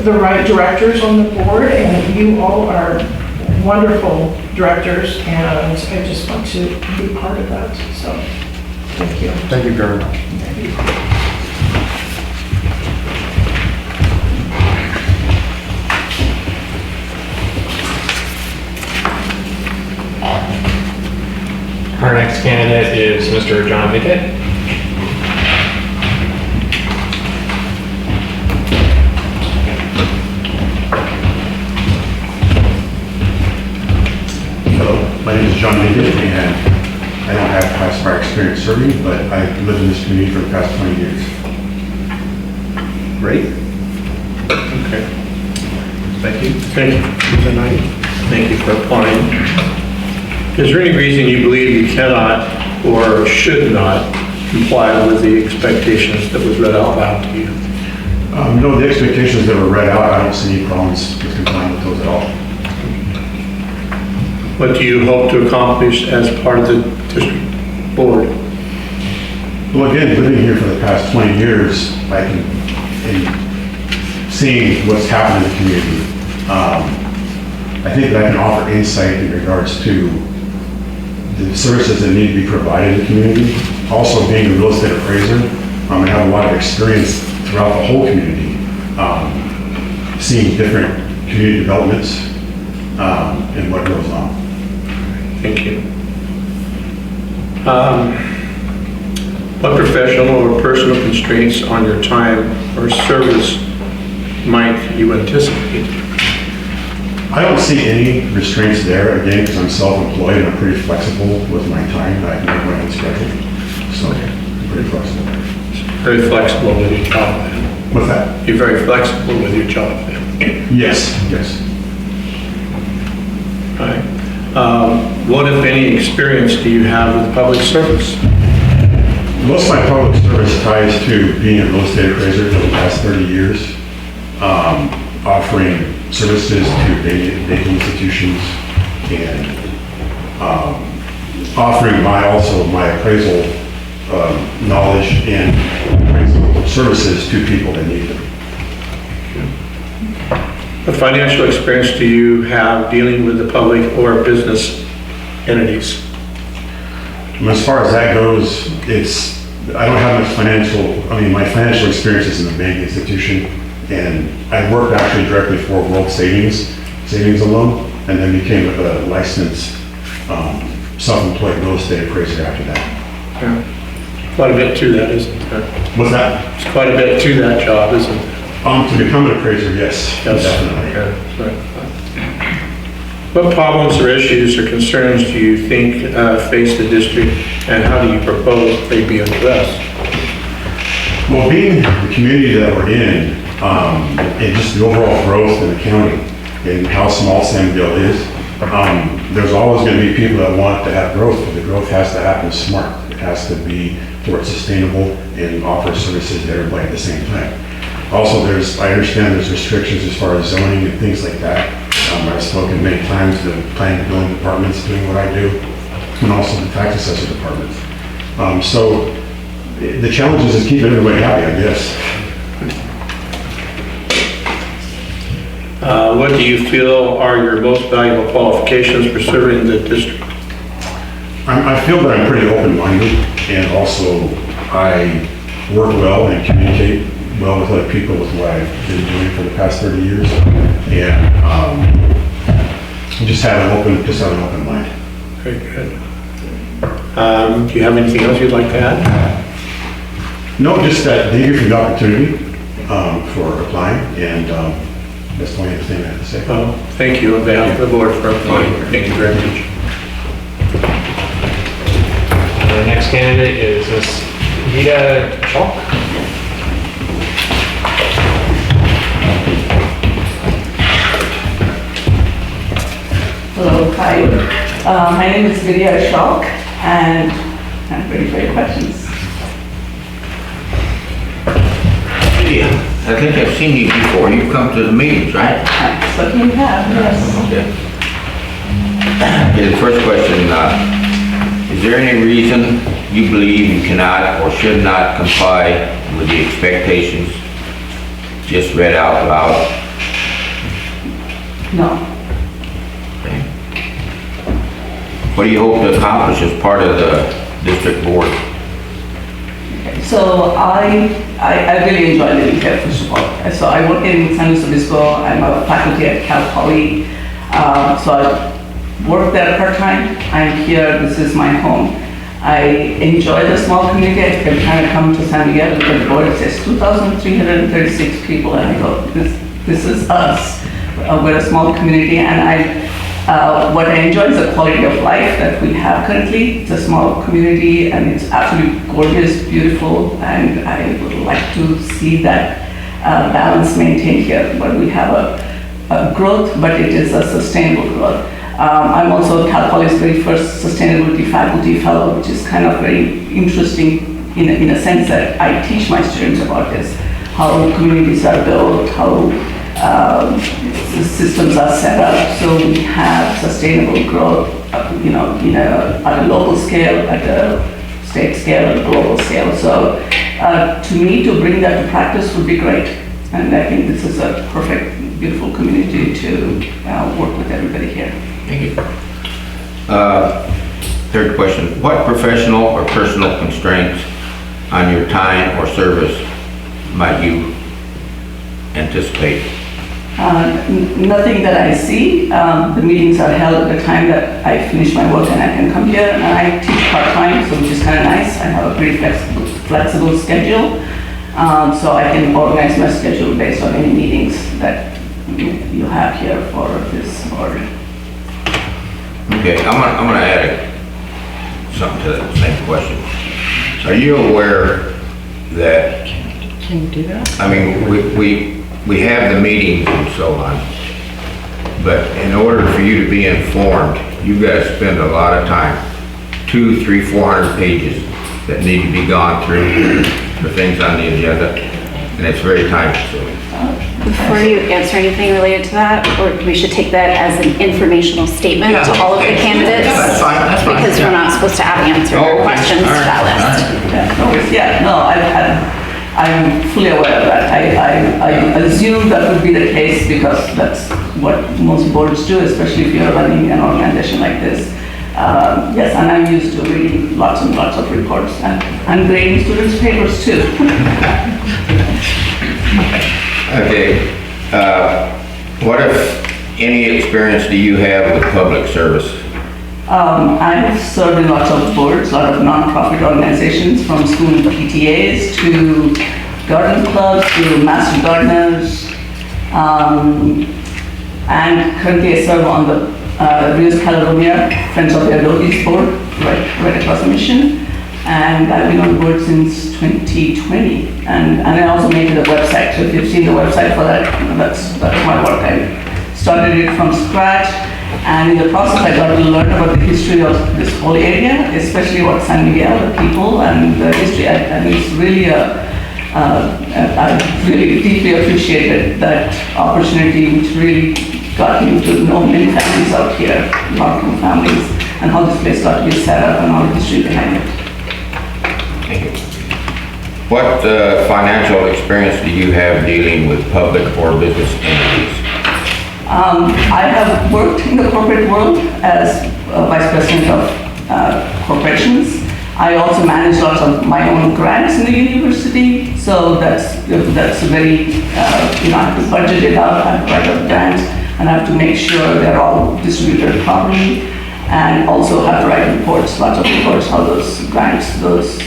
the right directors on the board, and you all are wonderful directors, and I just want to be part of that. So, thank you. Thank you very much. Our next candidate is Mr. John Pickett. Hello, my name is John Pickett, and I don't have past prior experience serving, but I've lived in this community for the past 20 years. Great. Okay. Thank you. Thank you. Good night. Thank you for applying. Is there any reason you believe you cannot or should not comply with the expectations that was read out loud to you? No, the expectations that were read out, I don't see any problems with complying with those at all. What do you hope to accomplish as part of the district board? Well, again, living here for the past 20 years, and seeing what's happened in the community, I think that I can offer insight in regards to the services that need to be provided in the community. Also, being a real estate appraiser, I have a lot of experience throughout the whole community, seeing different community developments and what goes on. Thank you. What professional or personal constraints on your time or service might you anticipate? I don't see any restraints there, again, because I'm self-employed and I'm pretty flexible with my time. I can make my own schedule, so I'm pretty flexible. Very flexible with your job then. What's that? You're very flexible with your job then. Yes, yes. Right. What, if any, experience do you have with public service? Most of my public service ties to being a real estate appraiser for the past 30 years, offering services to banking institutions and offering my appraisal knowledge and appraisal services to people that need them. What financial experience do you have dealing with the public or business entities? As far as that goes, I don't have much my financial experience is in the bank institution, and I worked actually directly for World Savings and Loan, and then became a licensed self-employed real estate appraiser after that. Yeah. Quite a bit to that, isn't there? What's that? It's quite a bit to that job, isn't it? To become an appraiser, yes, definitely. Yeah, right. What problems or issues or concerns do you think face the district, and how do you propose they be addressed? Well, being the community that we're in, and just the overall growth in the county and how small Sanville is, there's always going to be people that want to have growth, but the growth has to happen smart. It has to be where it's sustainable and offer services to everybody at the same time. Also, I understand there's restrictions as far as zoning and things like that. I've spoken many times to planning and building departments doing what I do, and also the tax assessor departments. So the challenge is keeping everybody happy, I guess. What do you feel are your most valuable qualifications for serving the district? I feel that I'm pretty open-minded, and also I work well and communicate well with other people with what I've been doing for the past 30 years, and just have an open mind. Very good. Do you have anything else you'd like to add? No, just that thank you for the opportunity for applying, and that's the only thing I have to say. Well, thank you on behalf of the board for applying. Thank you very much. Our next candidate is Ms. Vida Chalk. Hello, hi. My name is Vidya Shalk, and I'm ready for your questions. Lydia, I think I've seen you before. You've come to the meetings, right? That's what you have, yes. Okay. Okay, the first question, is there any reason you believe you cannot or should not comply with the expectations just read out loud? No. What do you hope to accomplish as part of the district board? So I really enjoy living here, first of all. So I work in San Luis Obispo. I'm a faculty at Cal Poly. So I work there part-time. I'm here. This is my home. I enjoy the small community. I can kind of come to San Miguel, look at the board. It says 2,336 people, and I go, this is us. We're a small community, and what I enjoy is the quality of life that we have currently. It's a small community, and it's absolutely gorgeous, beautiful, and I would like to see that balance maintained here, where we have a growth, but it is a sustainable growth. I'm also Cal Poly's very first sustainability faculty fellow, which is kind of very interesting in a sense that I teach my students about this, how communities are built, how systems are set up, so we have sustainable growth, at a local scale, at a state scale, at a global scale. So to me, to bring that to practice would be great. And I think this is a perfect, beautiful community to work with everybody here. Thank you. Third question, what professional or personal constraints on your time or service might you anticipate? Nothing that I see. The meetings are held at the time that I finish my work and I can come here. And I teach part-time, so which is kind of nice. I have a pretty flexible schedule, so I can organize my schedule based on any meetings that you have here for this board. Okay, I'm gonna add something to that same question. Are you aware that, Can you do that? I mean, we have the meetings and so on, but in order for you to be informed, you've got to spend a lot of time, 200, 300, 400 pages that need to be gone through for things on the agenda, and it's very time consuming. Before you answer anything related to that, or we should take that as an informational statement to all of the candidates? That's fine, that's fine. Because we're not supposed to have answered Okay, questions to all right, that list. I'm fully aware of that. I assume that would be the case because that's what most boards do, especially if you're running an organization like this. Yes, and I'm used to reading lots and lots of reports and grading students' papers too. Okay, what if any experience do you have with public service? I've served in lots of boards, a lot of non-profit organizations, from school PTAs to garden clubs to master gardeners, and currently I serve on the Rios Caledonia Friends of the Adobe's board, right across the mission. And I've been on board since 2020, and I also made it a website. So if you've seen the website for that, that's my work. I started it from scratch, and in the process I got to learn about the history of this whole area, especially what San Miguel, the people, and the history. And it's really I really deeply appreciated that opportunity, which really got me to know many families out here, Markham families, and how this place got to be set up and all the history behind it. Thank you. What financial experience do you have dealing with public or business entities? I have worked in the corporate world as Vice President of corporations. I also manage lots of my own grants in the university, so that's very, I have to budget it out, I have to write up grants, and I have to make sure they're all distributed properly, and also have to write reports, lots of reports, how those grants, those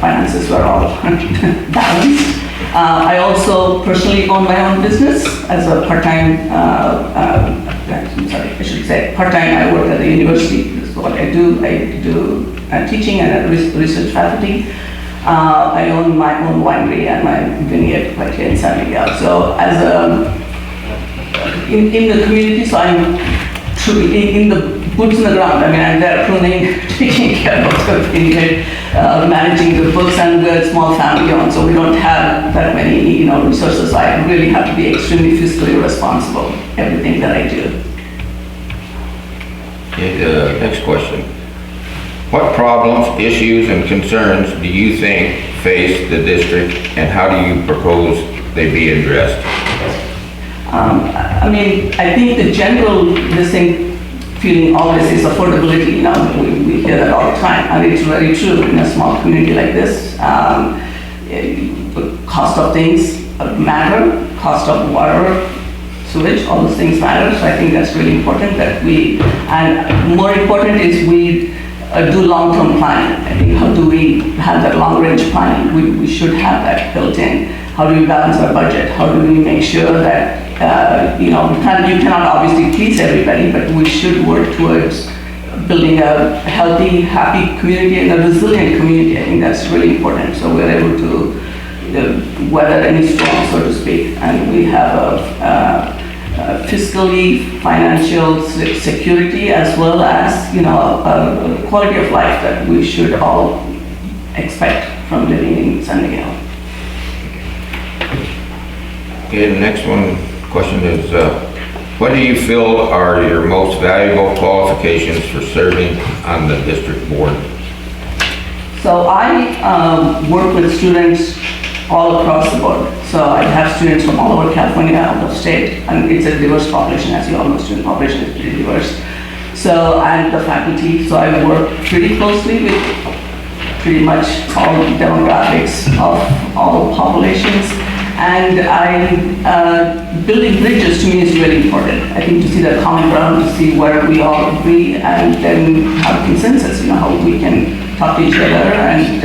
finances were all balanced. I also personally own my own business as a part-time, part-time I work at the university. This is what I do. I do teaching and research faculty. I own my own winery and my vineyard right here in San Miguel. So as in the community, so I'm in the boots on the ground. I mean, I'm there pruning, taking care of the vineyard, managing the books, and we're a small family owned, so we don't have that many, resources. I really have to be extremely fiscally responsible, everything that I do. Okay, next question. What problems, issues, and concerns do you think face the district, and how do you propose they be addressed? I mean, I think the general listening feeling always is affordability. We hear that all the time, and it's very true in a small community like this. The cost of things matter, cost of water, sewage, all those things matter. So I think that's really important that and more important is we do long-term planning. I think how do we have that long-range planning? We should have that built in. How do we balance our budget? How do we make sure that, you cannot obviously please everybody, but we should work towards building a healthy, happy community and a resilient community. I think that's really important. So we're able to weather any storm, so to speak. And we have fiscally, financial security, as well as, a quality of life that we should all expect from living in San Miguel. Okay, the next question is, what do you feel are your most valuable qualifications for serving on the district board? So I work with students all across the board. So I have students from all over California, out of state, and it's a diverse population, as you all know, student population is pretty diverse. So I'm the faculty, so I work pretty closely with pretty much all demographics of all populations. And building bridges to me is really important. I think to see the common ground, to see where we all agree, and then have consensus, how we can talk to each other and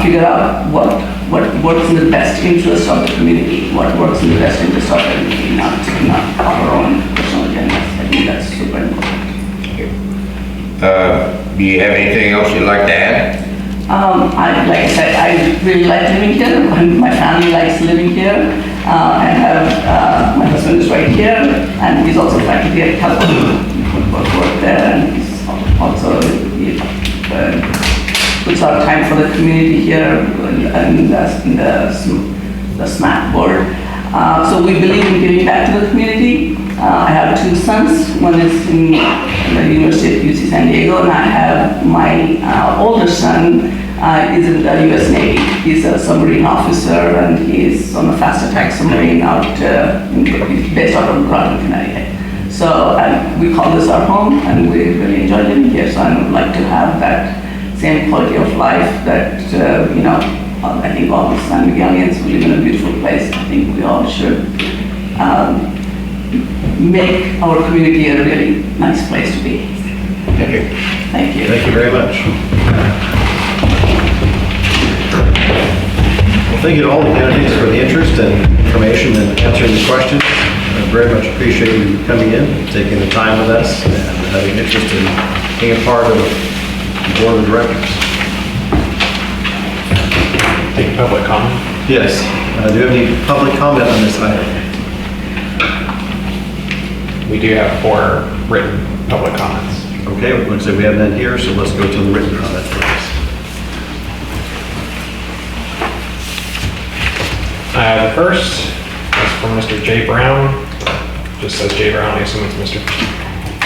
figure out what works in the best interest of the community, what works in the best interest of everybody, not our own personal agendas. I think that's super important. Do you have anything else you'd like to add? Like I said, I really like living here, and my family likes living here. I have, my husband is right here, and he's also faculty at California. He work there, and he's also puts out time for the community here and the SMAC board. So we believe in giving back to the community. I have two sons. One is in the University of UC San Diego, and I have my older son is in the U.S. Navy. He's a submarine officer, and he's on a fast attack submarine based out of Groton, Connecticut. So we call this our home, and we really enjoy living here. So I would like to have that same quality of life that, I think all the San Miguelians who live in a beautiful place. I think we all should make our community a really nice place to be. Thank you. Thank you. Thank you very much. Well, thank you to all the candidates for the interest and information and answering the questions. I very much appreciate you coming in, taking the time with us, and having interest in being a part of the board of directors. Take public comment. Yes. Do you have any public comment on this item? We do have 4 written public comments. Okay, it looks like we have none here, so let's go to the written comment first. The first is from Mr. J. Brown. Just says J. Brown, I assume it's Mr.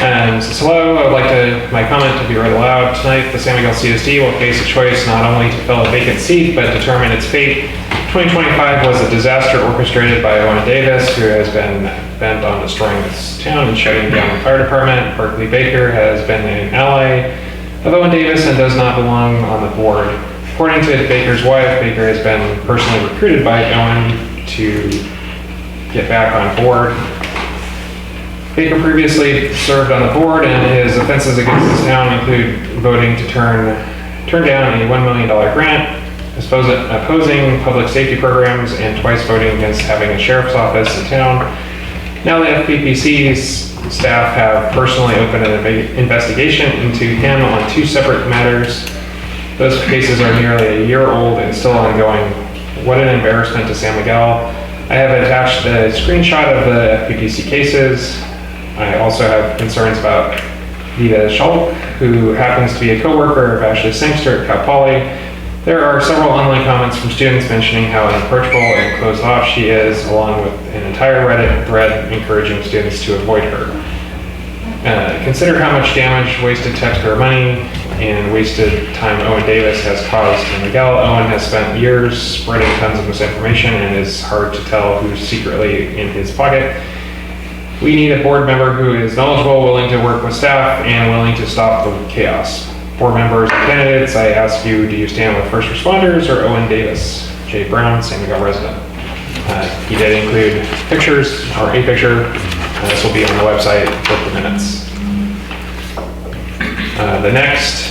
And says, hello, I would like my comment to be read aloud. Tonight, the San Miguel C.S.D. will face a choice not only to fill a vacant seat, but determine its fate. 2025 was a disaster orchestrated by Owen Davis, who has been bent on destroying this town and shutting down the fire department. Berkeley Baker has been an ally of Owen Davis and does not belong on the board. According to Baker's wife, Baker has been personally recruited by Owen to get back on board. Baker previously served on the board, and his offenses against this town include voting to turn down a $1 million grant, opposing public safety programs, and twice voting against having a sheriff's office in town. Now the FPPC's staff have personally opened an investigation into him on 2 separate matters. Those cases are nearly a year old and still ongoing. What an embarrassment to San Miguel. I have attached a screenshot of the FPPC cases. I also have concerns about Vida Schulk, who happens to be a co-worker of Ashley Sangster at Cal Poly. There are several online comments from students mentioning how unapproachable and closed off she is, along with an entire Reddit thread encouraging students to avoid her. Consider how much damage, wasted taxpayer money, and wasted time Owen Davis has caused in Miguel. Owen has spent years spreading tons of misinformation and it's hard to tell who's secretly in his pocket. We need a board member who is knowledgeable, willing to work with staff, and willing to stop the chaos. Board members and candidates, I ask you, do you stand with first responders or Owen Davis? Jay Brown, San Miguel resident. He did include pictures, or a picture. This will be on the website with the minutes. The next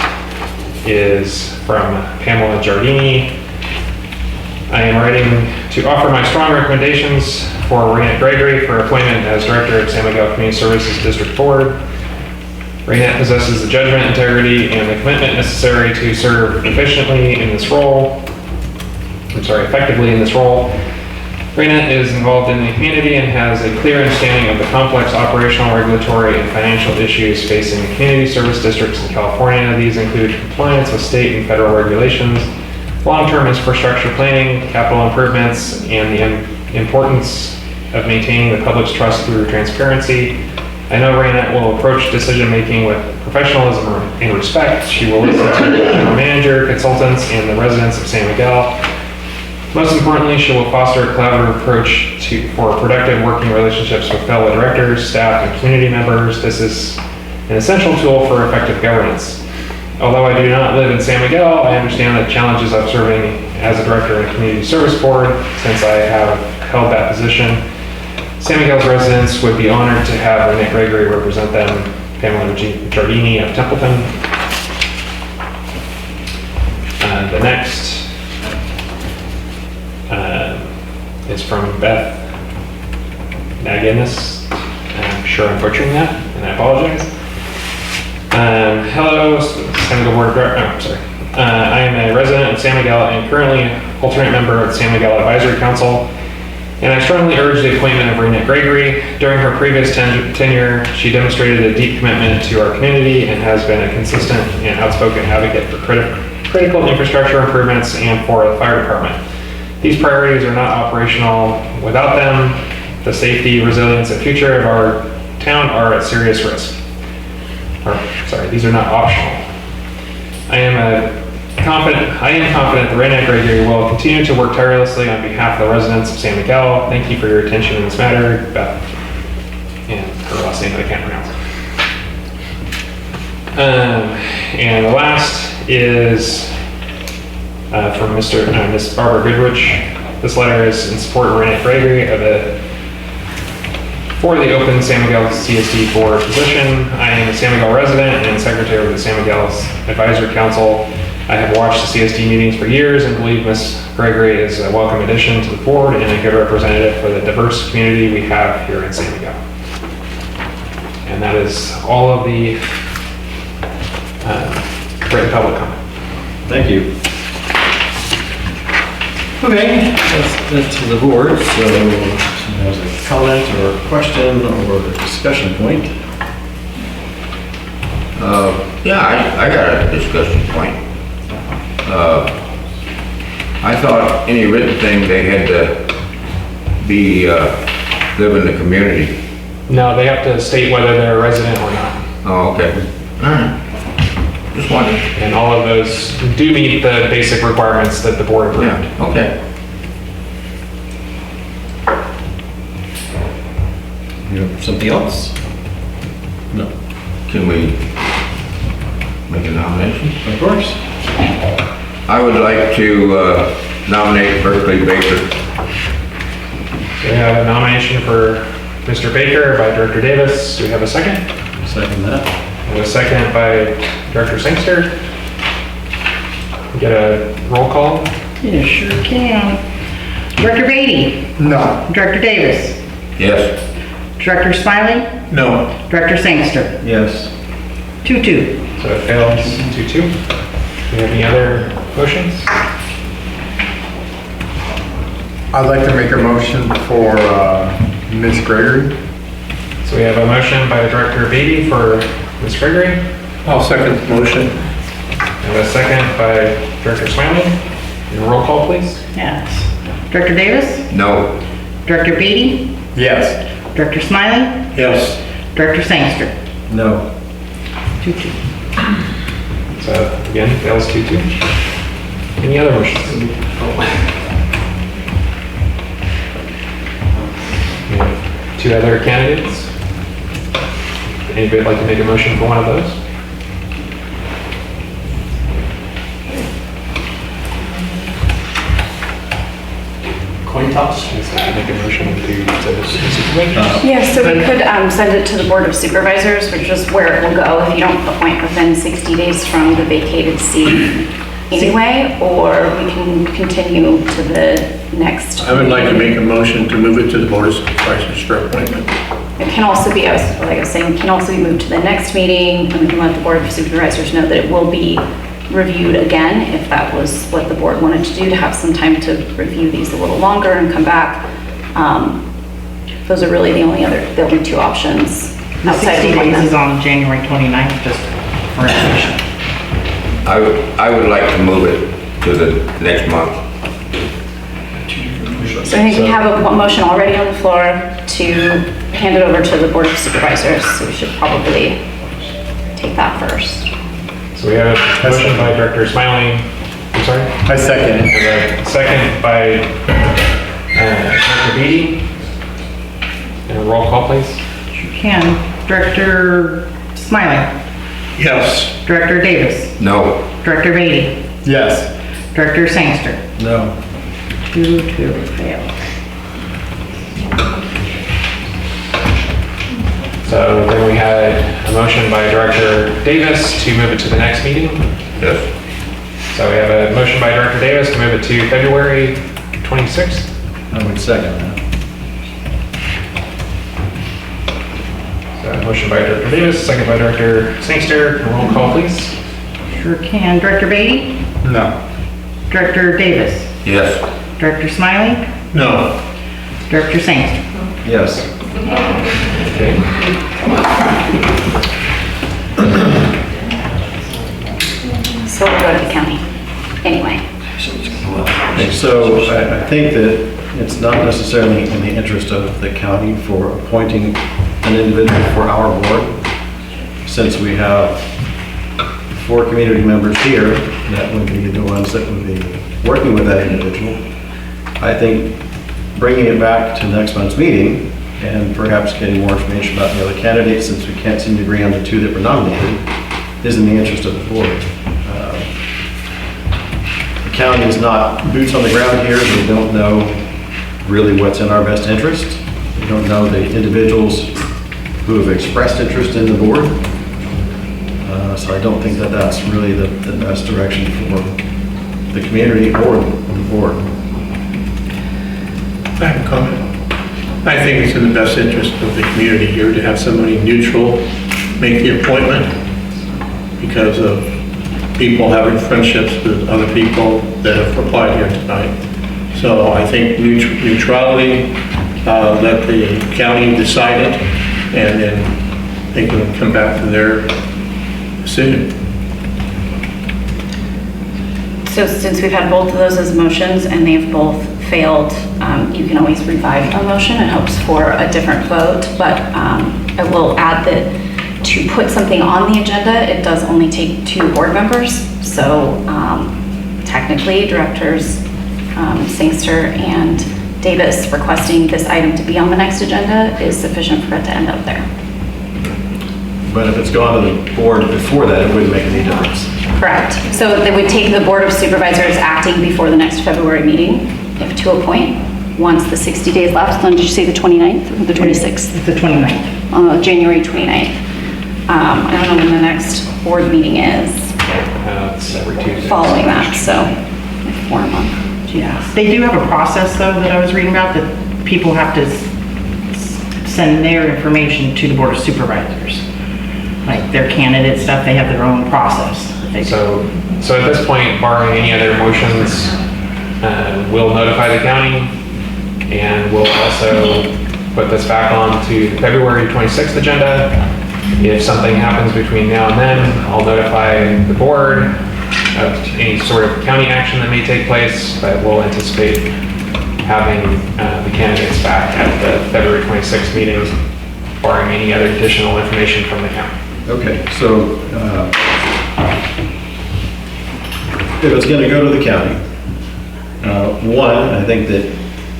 is from Pamela Giardini. I am writing to offer my strong recommendations for Raynette Gregory for appointment as Director of San Miguel Community Services District Board. Raynette possesses the judgment, integrity, and the commitment necessary to serve effectively in this role. Raynette is involved in the community and has a clear understanding of the complex operational, regulatory, and financial issues facing community service districts in California. These include compliance with state and federal regulations, long-term infrastructure planning, capital improvements, and the importance of maintaining the public's trust through transparency. I know Raynette will approach decision-making with professionalism and respect. She will listen to the general manager, consultants, and the residents of San Miguel. Most importantly, she will foster a collaborative approach for productive working relationships with fellow directors, staff, and community members. This is an essential tool for effective governance. Although I do not live in San Miguel, I understand the challenges of serving as a director in a community service board since I have held that position. San Miguel's residents would be honored to have Raynette Gregory represent them. Pamela Giardini of Templeton. The next is from Beth Naginis. I'm sure I'm butchering that, and I apologize. Hello, San Miguel Board of Directors. I am a resident of San Miguel and currently alternate member of the San Miguel Advisory Council, and I strongly urge the appointment of Raynette Gregory. During her previous tenure, she demonstrated a deep commitment to our community and has been a consistent and outspoken advocate for critical infrastructure improvements and for the fire department. These priorities are not operational without them. The safety, resilience, and future of our town are at serious risk. These are not optional. I am confident that Raynette Gregory will continue to work tirelessly on behalf of the residents of San Miguel. Thank you for your attention in this matter, Beth. And her last name I can't pronounce. And the last is from Miss Barbara Goodrich. This letter is in support of Raynette Gregory for the open San Miguel C.S.D. board position. I am a San Miguel resident and secretary of the San Miguel's Advisory Council. I have watched the C.S.D. meetings for years and believe Ms. Gregory is a welcome addition to the board and a good representative for the diverse community we have here in San Miguel. And that is all of the written public comment. Thank you. Okay, that's to the board, so if someone has a comment or a question or a discussion point. I got a discussion point. I thought any written thing they had to be, live in the community. No, they have to state whether they're a resident or not. Oh, okay. All right. Just wondered. And all of those do meet the basic requirements that the board approved. Yeah, okay. You have something else? No. Can we make a nomination? Of course. I would like to nominate Berkeley Baker. So we have a nomination for Mr. Baker by Director Davis. Do we have a second? Second that. And a second by Director Sangster. Get a roll call. You sure can. Director Beatty? No. Director Davis? Yes. Director Smiley? No. Director Sangster? Yes. 2-2. So it fails 2-2. Do we have any other motions? I'd like to make a motion for Ms. Gregory. So we have a motion by Director Beatty for Ms. Gregory. I'll second the motion. And a second by Director Smiley. And roll call, please. Yes. Director Davis? No. Director Beatty? Yes. Director Smiley? Yes. Director Sangster? No. 2-2. So again, fails 2-2. Any other motions? We have 2 other candidates. Anybody like to make a motion for one of those? Coin toss? Make a motion to send it to the supervisor? Yeah, so we could send it to the Board of Supervisors, which is where it will go if you don't appoint within 60 days from the vacated seat anyway, or we can continue to the next. I would like to make a motion to move it to the Board of Supervisors for appointment. It can also be, like I was saying, it can also be moved to the next meeting, and we can let the Board of Supervisors know that it will be reviewed again, if that was what the board wanted to do, to have some time to review these a little longer and come back. Those are really the only 2 options. The outside of 60 days appointment. is on January 29th, just for information. I would like to move it to the next month. So I think we have a motion already on the floor to hand it over to the Board of Supervisors, so we should probably take that first. So we have a motion by Director Smiley. I'm sorry? I second it. And a second by Director Beatty. And a roll call, please. Can, Director Smiley, Yes. Director Davis, No. Director Beatty, Yes. Director Sangster. No. 2-2 fail. So then we had a motion by Director Davis to move it to the next meeting. Yes. So we have a motion by Director Davis to move it to February 26th. I would second that. So a motion by Director Davis, second by Director Sangster. Roll call, please. Sure can. Director Beatty, No. Director Davis, Yes. Director Smiley, No. Director Sangster. Yes. Okay. So we'll go to the county. Anyway, So I think that it's not necessarily in the interest of the county for appointing an individual for our board, since we have 4 community members here that would be the ones that would be working with that individual. I think bringing it back to next month's meeting and perhaps getting more information about the other candidates, since we can't seem to agree on the 2 that were nominated, is in the interest of the board. The county is not boots on the ground here. They don't know really what's in our best interest. They don't know the individuals who have expressed interest in the board. So I don't think that that's really the best direction for the community or the board. I have a comment. I think it's in the best interest of the community here to have somebody neutral make the appointment because of people having friendships with other people that have applied here tonight. So I think neutrality, let the county decide it, and then they can come back to their decision. so since we've had both of those as motions and they've both failed, you can always revive a motion. It hopes for a different vote, but I will add that to put something on the agenda, it does only take 2 board members. So technically, Directors Sangster and Davis requesting this item to be on the next agenda is sufficient for it to end up there. But if it's gone to the board before that, it wouldn't make any difference. Correct. So they would take the Board of Supervisors acting before the next February meeting if to appoint, once the 60 days lapsed on, did you say the 29th or the 26th? It's the 29th. January 29th. I don't know when the next board meeting is It's every Tuesday. following that, so like 4 months. Yeah. They do have a process, though, that I was reading about, that people have to send their information to the Board of Supervisors. Like their candidate stuff, they have their own process. that they do. So at this point, barring any other motions, we'll notify the county, and we'll also put this back on to the February 26th agenda. If something happens between now and then, I'll notify the board of any sort of county action that may take place, but we'll anticipate having the candidates back at the February 26th meeting, barring any other additional information from the county. Okay, so if it's going to go to the county, one, I think that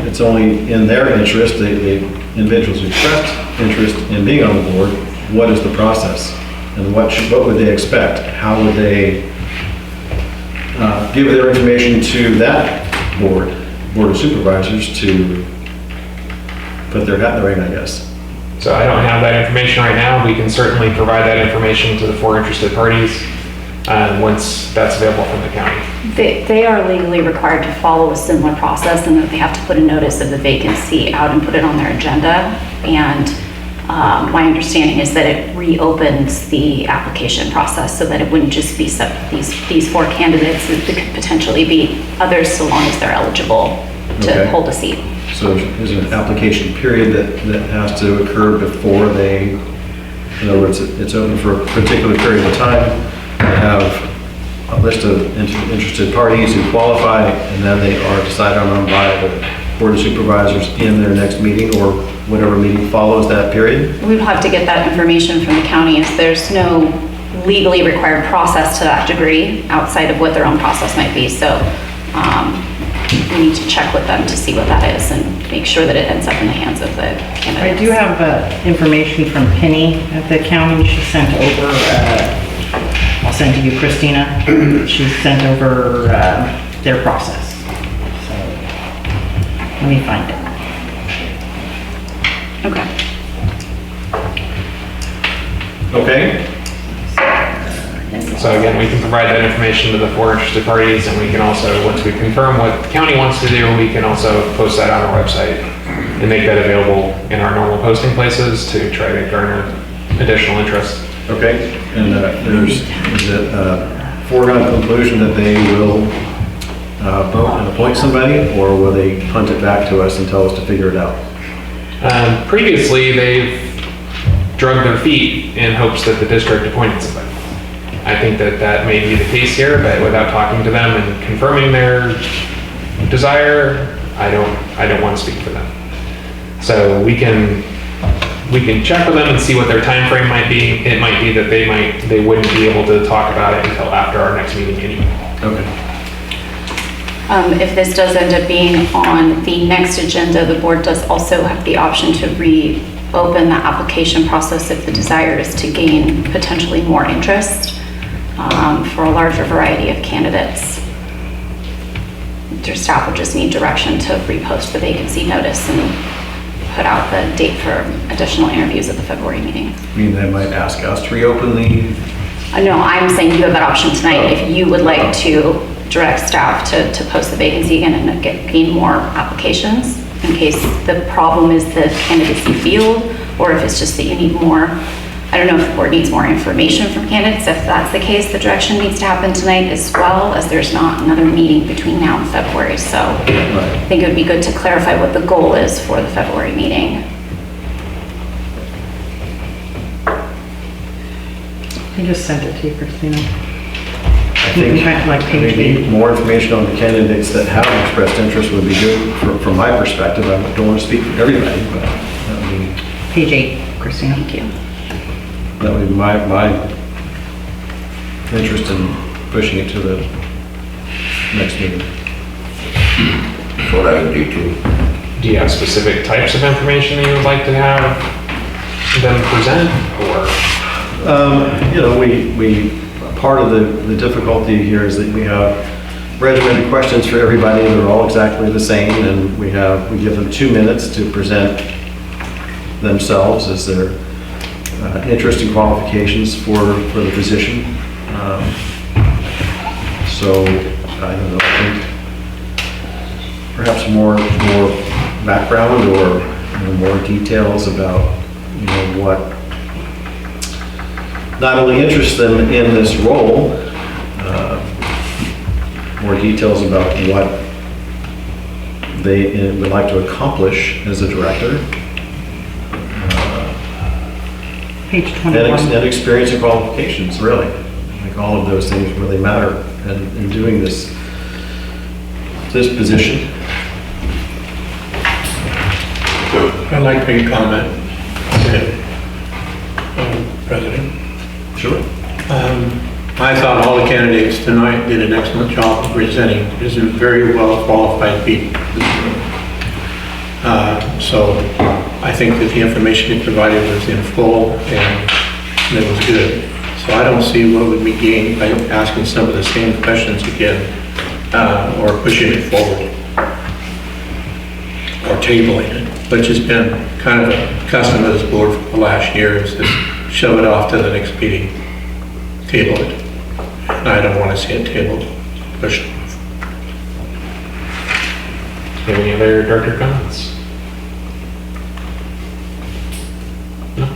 it's only in their interest, the individuals who expressed interest in being on the board, what is the process? And what would they expect? How would they give their information to that board of supervisors to put their hat in the ring, I guess? So I don't have that information right now. We can certainly provide that information to the 4 interested parties once that's available from the county. They are legally required to follow a similar process, and that they have to put a notice of the vacancy out and put it on their agenda. And my understanding is that it reopens the application process so that it wouldn't just be these 4 candidates. It could potentially be others, so long as they're eligible to hold a seat. So there's an application period that has to occur before they, in other words, it's open for a particular period of time. They have a list of interested parties who qualify, and then they are decided on by the Board of Supervisors in their next meeting or whatever meeting follows that period. We would have to get that information from the county, as there's no legally required process to that degree outside of what their own process might be. So we need to check with them to see what that is and make sure that it ends up in the hands of the candidates. I do have information from Penny at the county. She sent over, I'll send to you, Christina. She sent over their process. So let me find it. Okay. Okay. So again, we can provide that information to the 4 interested parties, and we can also, once we confirm what the county wants to do, we can also post that on our website and make that available in our normal posting places to try to garner additional interest. Okay, and is it a foregone conclusion that they will vote and appoint somebody, or will they punt it back to us and tell us to figure it out? Previously, they've drugged their feet in hopes that the district appointed somebody. I think that may be the case here, but without talking to them and confirming their desire, I don't want to speak for them. So we can check with them and see what their time frame might be. It might be that they wouldn't be able to talk about it until after our next meeting anyway. Okay. If this does end up being on the next agenda, the board does also have the option to reopen the application process if the desire is to gain potentially more interest for a larger variety of candidates. Their staff will just need direction to repost the vacancy notice and put out the date for additional interviews at the February meeting. I mean, they might ask us to reopen the... No, I'm saying you have that option tonight. If you would like to direct staff to post the vacancy again and gain more applications, in case the problem is the candidacy field, or if it's just that you need more. I don't know if the board needs more information from candidates. If that's the case, the direction needs to happen tonight as well, as there's not another meeting between now and February. So I think it would be good to clarify what the goal is for the February meeting. I just sent it to you, Christina. I think Like page maybe more information on the candidates that have expressed interest would be good from my perspective. I don't want to speak for everybody, but I mean, Page 8, Christina. Thank you. that would be my interest in pushing it to the next meeting. That's what I would do too. Do you have specific types of information that you would like to have them present, or? Part of the difficulty here is that we have regimented questions for everybody. They're all exactly the same, and we give them 2 minutes to present themselves as their interest and qualifications for the position. So I don't know, I think perhaps more background or more details about what not only interests them in this role, more details about what they would like to accomplish as a director, Page 21. and experience and qualifications, really. I think all of those things really matter in doing this position. I'd like to make a comment, President. Sure. I thought all the candidates tonight did an excellent job of presenting. These are very well qualified people. So I think that the information you provided was in full and it was good. So I don't see what would be gained by asking some of the same questions again, or pushing it forward, or tabling it, which has been kind of a custom of this board for the last year, is to shove it off to the next meeting, table it. And I don't want to see it tabled, pushed off. Do you have any other director comments? No?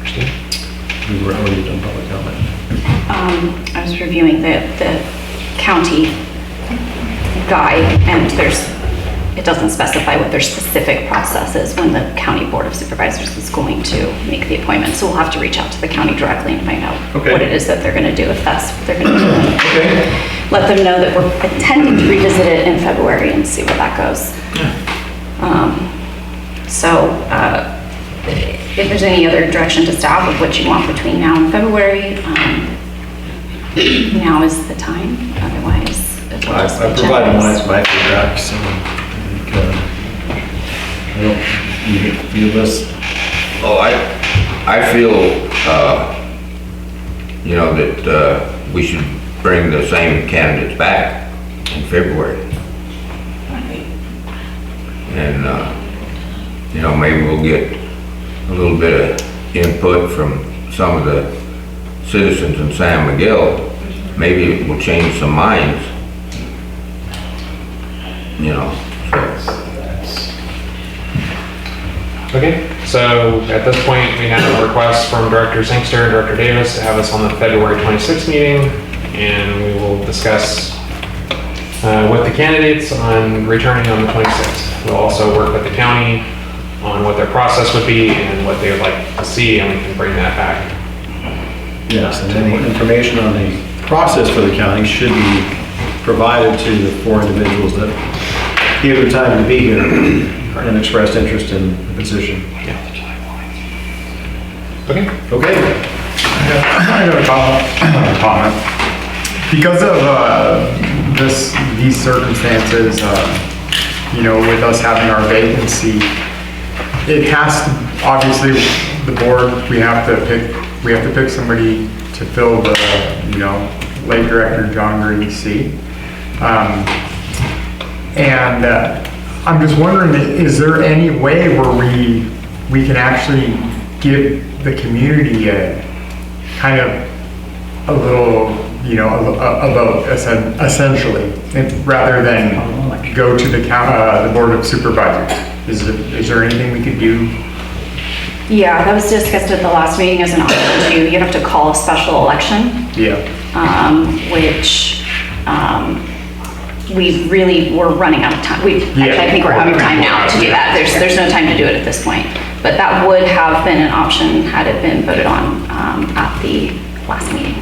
Christine? We were already done public comment. I was reviewing the county guide, and it doesn't specify what their specific process is when the county board of supervisors is going to make the appointment. So we'll have to reach out to the county directly and find out Okay. what it is that they're going to do, if that's what they're going to do. Okay. Let them know that we're intending to revisit it in February and see where that goes. If there's any other direction to staff of what you want between now and February, now is the time. Otherwise, it will just be I provided generous. mine as my feedback, so I think, I don't, you feel this? Oh, I feel, that we should bring the same candidates back in February. And, maybe we'll get a little bit of input from some of the citizens in San Miguel. Maybe it will change some minds. Okay, so at this point, we have a request from Director Sangster and Director Davis to have us on the February 26th meeting, and we will discuss with the candidates on returning on the 26th. We'll also work with the county on what their process would be and what they would like to see, and we can bring that back. Yes, and any information on the process for the county should be provided to the 4 individuals that gave their time to be here and expressed interest in the position. Okay. Okay. I got a comment. Because of these circumstances, with us having our vacancy, it has to, obviously, the board, we have to pick somebody to fill the, late director John Green's seat. I'm just wondering, is there any way where we can actually give the community a kind of a little, a vote, essentially, rather than go to the board of supervisors? Is there anything we could do? Yeah, that was discussed at the last meeting as an option too. You'd have to call a special election. Yeah. Which we really were running out of time. Actually, I think we're out of time now to do that. There's no time to do it at this point. But that would have been an option had it been voted on at the last meeting.